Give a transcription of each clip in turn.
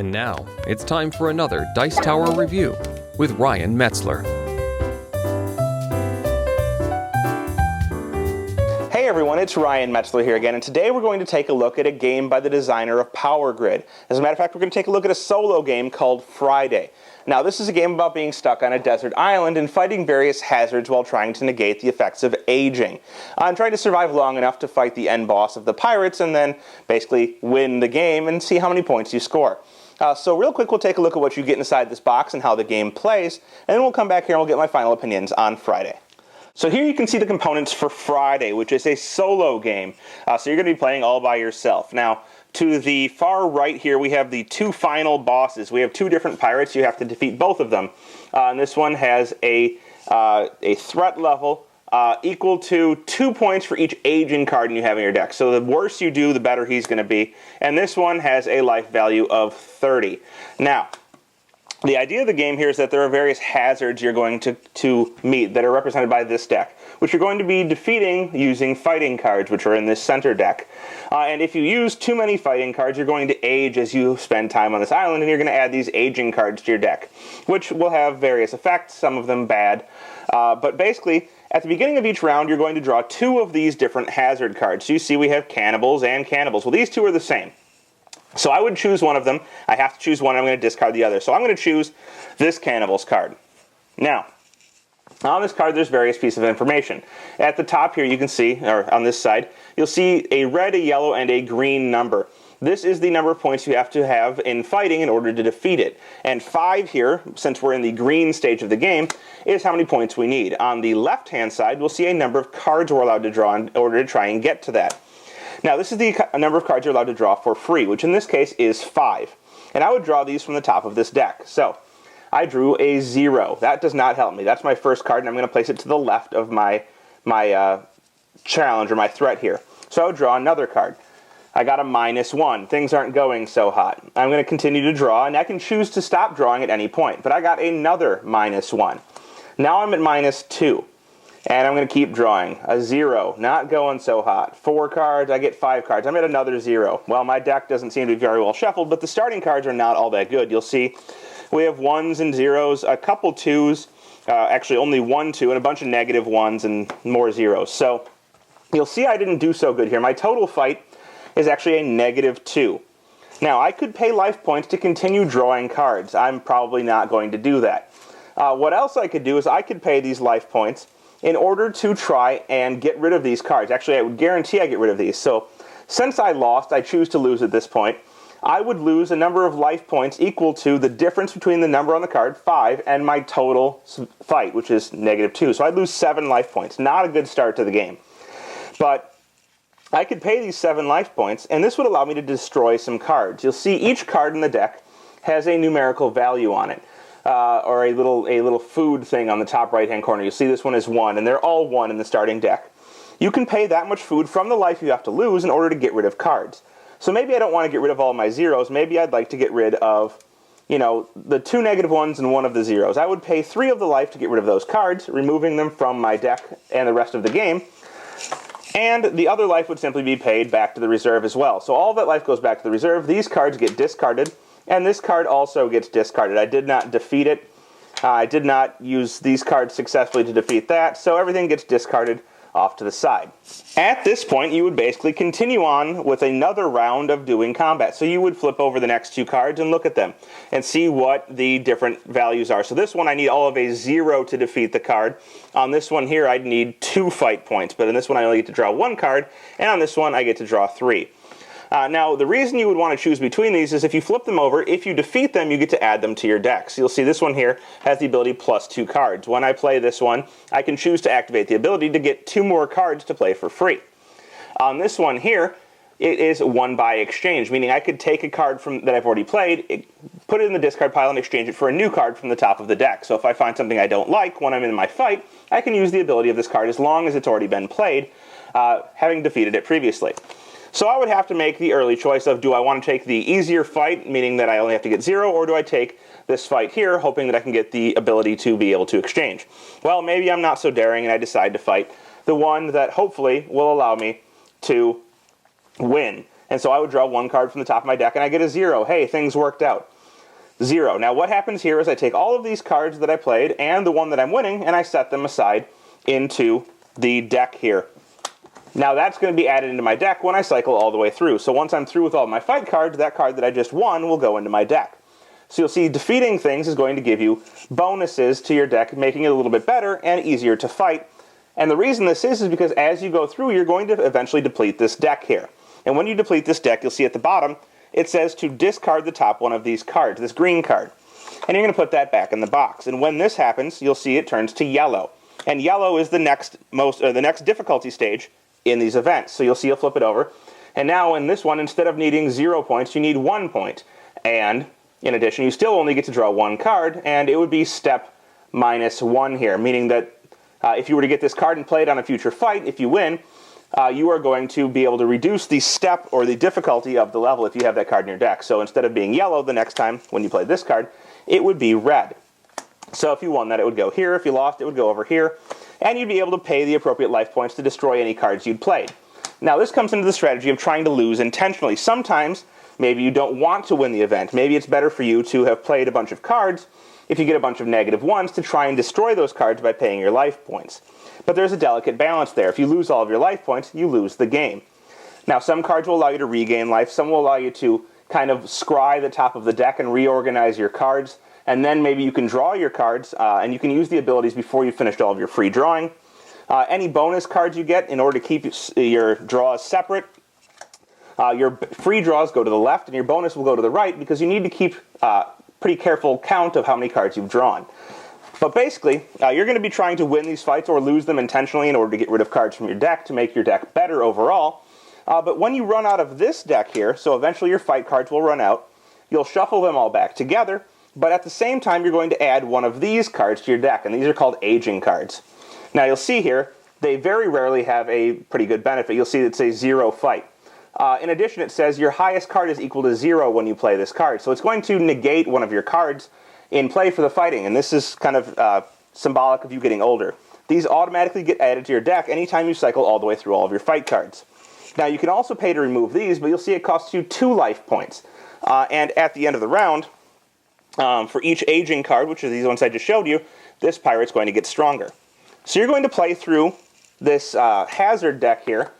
And now, it's time for another Dice Tower review with Ryan Metzler. Hey everyone, it's Ryan Metzler here again, and today we're going to take a look at a game by the designer of Power Grid. As a matter of fact, we're going to take a look at a solo game called Friday. Now, this is a game about being stuck on a desert island and fighting various hazards while trying to negate the effects of aging. I'm trying to survive long enough to fight the end boss of the pirates and then basically win the game and see how many points you score. So real quick, we'll take a look at what you get inside this box and how the game plays, and then we'll come back here and we'll get my final opinions on Friday. So here you can see the components for Friday, which is a solo game. So you're going to be playing all by yourself. Now, to the far right here, we have the two final bosses. We have two different pirates. You have to defeat both of them. And this one has a threat level equal to 2 points for each aging card you have in your deck. So the worse you do, the better he's going to be. And this one has a life value of 30. Now, the idea of the game here is that there are various hazards you're going to meet that are represented by this deck, which you're going to be defeating using fighting cards, which are in this center deck. And if you use too many fighting cards, you're going to age as you spend time on this island, and you're going to add these aging cards to your deck, which will have various effects, some of them bad. But basically, at the beginning of each round, you're going to draw two of these different hazard cards. So you see we have cannibals and cannibals. Well, these two are the same. So I would choose one of them. I have to choose one. I'm going to discard the other. So I'm going to choose this Cannibals card. Now, on this card, there's various pieces of information. At the top here, you can see, or on this side, you'll see a red, a yellow, and a green number. This is the number of points you have to have in fighting in order to defeat it. And 5 here, since we're in the green stage of the game, is how many points we need. On the left-hand side, we'll see a number of cards we're allowed to draw in order to try and get to that. Now, this is the number of cards you're allowed to draw for free, which in this case is 5. And I would draw these from the top of this deck. So, I drew a 0. That does not help me. That's my first card, and I'm going to place it to the left of my challenge, or my threat here. So I would draw another card. I got a -1. Things aren't going so hot. I'm going to continue to draw, and I can choose to stop drawing at any point. But I got another -1. Now I'm at -2. And I'm going to keep drawing. A 0, not going so hot. 4 cards, I get 5 cards. I'm at another 0. Well, my deck doesn't seem to be very well shuffled, but the starting cards are not all that good. You'll see we have 1s and 0s, a couple 2s, actually only 1 2, and a bunch of negative 1s and more 0s. So you'll see I didn't do so good here. My total fight is actually a -2. Now, I could pay life points to continue drawing cards. I'm probably not going to do that. What else I could do is I could pay these life points in order to try and get rid of these cards. Actually, I would guarantee I get rid of these. So, since I lost, I choose to lose at this point. I would lose a number of life points equal to the difference between the number on the card, 5, and my total fight, which is -2. So I'd lose 7 life points. Not a good start to the game. But I could pay these 7 life points, and this would allow me to destroy some cards. You'll see each card in the deck has a numerical value on it. Or a little food thing on the top right-hand corner. You'll see this one is 1, and they're all 1 in the starting deck. You can pay that much food from the life you have to lose in order to get rid of cards. So maybe I don't want to get rid of all my 0s. Maybe I'd like to get rid of, the 2 -1s and 1 of the 0s. I would pay 3 of the life to get rid of those cards, removing them from my deck and the rest of the game. And the other life would simply be paid back to the reserve as well. So all that life goes back to the reserve. These cards get discarded. And this card also gets discarded. I did not defeat it. I did not use these cards successfully to defeat that, so everything gets discarded off to the side. At this point, you would basically continue on with another round of doing combat. So you would flip over the next 2 cards and look at them and see what the different values are. So this one, I need all of a 0 to defeat the card. On this one here, I'd need 2 fight points, but in this one, I only get to draw 1 card, and on this one, I get to draw 3. Now, the reason you would want to choose between these is if you flip them over, if you defeat them, you get to add them to your deck. So you'll see this one here has the ability +2 cards. When I play this one, I can choose to activate the ability to get 2 more cards to play for free. On this one here, it is 1 by exchange, meaning I could take a card that I've already played, put it in the discard pile, and exchange it for a new card from the top of the deck. So if I find something I don't like when I'm in my fight, I can use the ability of this card as long as it's already been played, having defeated it previously. So I would have to make the early choice of, do I want to take the easier fight, meaning that I only have to get 0, or do I take this fight here, hoping that I can get the ability to be able to exchange? Well, maybe I'm not so daring and I decide to fight the one that hopefully will allow me to win. And so I would draw 1 card from the top of my deck and I get a 0. Hey, things worked out. 0. Now what happens here is I take all of these cards that I played and the one that I'm winning, and I set them aside into the deck here. Now that's going to be added into my deck when I cycle all the way through. So once I'm through with all my fight cards, that card that I just won will go into my deck. So you'll see defeating things is going to give you bonuses to your deck, making it a little bit better and easier to fight. And the reason this is because as you go through, you're going to eventually deplete this deck here. And when you deplete this deck, you'll see at the bottom, it says to discard the top one of these cards, this green card. And you're going to put that back in the box. And when this happens, you'll see it turns to yellow. And yellow is the next difficulty stage in these events. So you'll see you'll flip it over. And now in this one, instead of needing 0 points, you need 1 point. And in addition, you still only get to draw 1 card, and it would be step -1 here, meaning that if you were to get this card and play it on a future fight, if you win, you are going to be able to reduce the step or the difficulty of the level if you have that card in your deck. So instead of being yellow the next time when you play this card, it would be red. So if you won that, it would go here. If you lost, it would go over here. And you'd be able to pay the appropriate life points to destroy any cards you'd played. Now this comes into the strategy of trying to lose intentionally. Sometimes, maybe you don't want to win the event. Maybe it's better for you to have played a bunch of cards, if you get a bunch of -1s, to try and destroy those cards by paying your life points. But there's a delicate balance there. If you lose all of your life points, you lose the game. Now some cards will allow you to regain life. Some will allow you to kind of scry the top of the deck and reorganize your cards. And then maybe you can draw your cards, and you can use the abilities before you've finished all of your free drawing. Any bonus cards you get, in order to keep your draws separate, your free draws go to the left and your bonus will go to the right, because you need to keep pretty careful count of how many cards you've drawn. But basically, you're going to be trying to win these fights or lose them intentionally in order to get rid of cards from your deck to make your deck better overall. But when you run out of this deck here, so eventually your fight cards will run out, you'll shuffle them all back together, but at the same time you're going to add one of these cards to your deck, and these are called aging cards. Now you'll see here, they very rarely have a pretty good benefit. You'll see it says 0 fight. In addition, it says your highest card is equal to 0 when you play this card. So it's going to negate one of your cards in play for the fighting, and this is kind of symbolic of you getting older. These automatically get added to your deck anytime you cycle all the way through all of your fight cards. Now you can also pay to remove these, but you'll see it costs you 2 life points. And at the end of the round, for each aging card, which are these ones I just showed you, this pirate's going to get stronger. So you're going to play through this hazard deck here,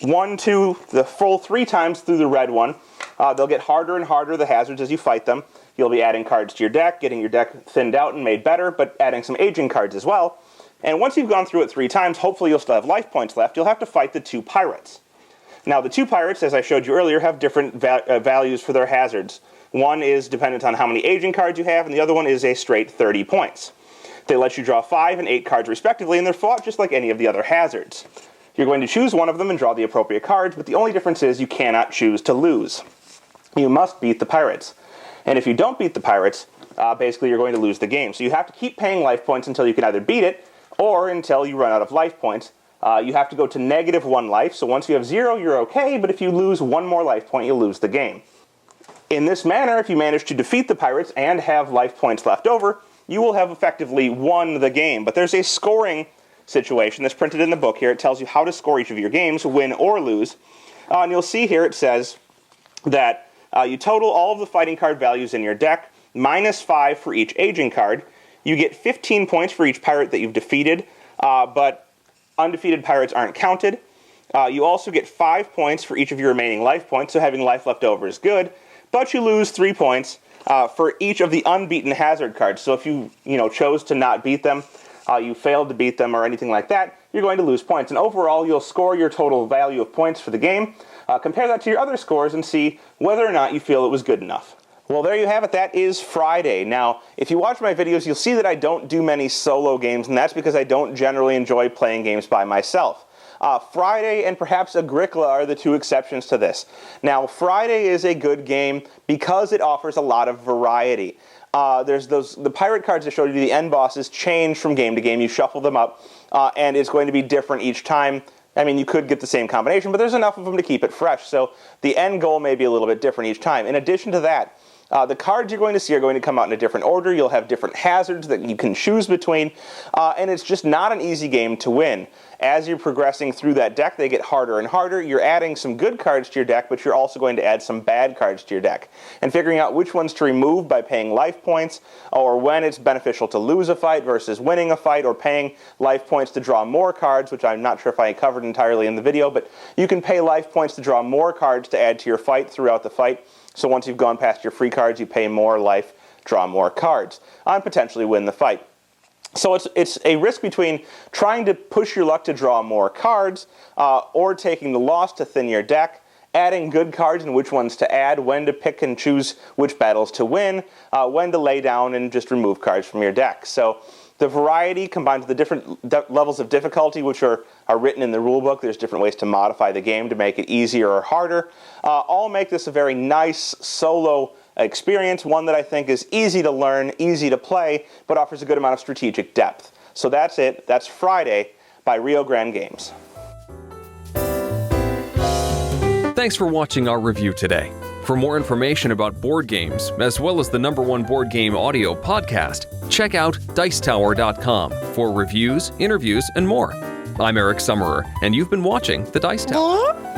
the full 3 times through the red one. They'll get harder and harder, the hazards, as you fight them. You'll be adding cards to your deck, getting your deck thinned out and made better, but adding some aging cards as well. And once you've gone through it 3 times, hopefully you'll still have life points left. You'll have to fight the 2 pirates. Now the 2 pirates, as I showed you earlier, have different values for their hazards. One is dependent on how many aging cards you have, and the other one is a straight 30 points. They let you draw 5 and 8 cards respectively, and they're fought just like any of the other hazards. You're going to choose one of them and draw the appropriate cards, but the only difference is you cannot choose to lose. You must beat the pirates. And if you don't beat the pirates, basically you're going to lose the game. So you have to keep paying life points until you can either beat it, or until you run out of life points. You have to go to -1 life, so once you have 0, you're okay, but if you lose 1 more life point, you'll lose the game. In this manner, if you manage to defeat the pirates and have life points left over, you will have effectively won the game. But there's a scoring situation that's printed in the book here. It tells you how to score each of your games, win or lose. And you'll see here it says that you total all of the fighting card values in your deck, -5 for each aging card. You get 15 points for each pirate that you've defeated, but undefeated pirates aren't counted. You also get 5 points for each of your remaining life points, so having life left over is good. But you lose 3 points for each of the unbeaten hazard cards. So if you chose to not beat them, you failed to beat them or anything like that, you're going to lose points. And overall, you'll score your total value of points for the game. Compare that to your other scores and see whether or not you feel it was good enough. Well, there you have it. That is Friday. Now, if you watch my videos, you'll see that I don't do many solo games, and that's because I don't generally enjoy playing games by myself. Friday and perhaps Agricola are the 2 exceptions to this. Now, Friday is a good game because it offers a lot of variety. There's the pirate cards I showed you, the end bosses, change from game to game. You shuffle them up, and it's going to be different each time. I mean, you could get the same combination, but there's enough of them to keep it fresh. So the end goal may be a little bit different each time. In addition to that, The cards you're going to see are going to come out in a different order. You'll have different hazards that you can choose between, and it's just not an easy game to win. As you're progressing through that deck, they get harder and harder. You're adding some good cards to your deck, but you're also going to add some bad cards to your deck. And figuring out which ones to remove by paying life points, or when it's beneficial to lose a fight versus winning a fight, or paying life points to draw more cards, which I'm not sure if I covered entirely in the video, but you can pay life points to draw more cards to add to your fight throughout the fight. So once you've gone past your free cards, you pay more life, draw more cards, and potentially win the fight. So it's a risk between trying to push your luck to draw more cards, or taking the loss to thin your deck, adding good cards and which ones to add, when to pick and choose which battles to win, when to lay down and just remove cards from your deck. So the variety combined with the different levels of difficulty, which are written in the rulebook, there's different ways to modify the game to make it easier or harder, all make this a very nice solo experience, one that I think is easy to learn, easy to play, but offers a good amount of strategic depth. So that's it. That's Friday by Rio Grande Games. Thanks for watching our review today. For more information about board games, as well as the #1 board game audio podcast, check out Dicetower.com for reviews, interviews, and more. I'm Eric Summerer, and you've been watching The Dice Tower.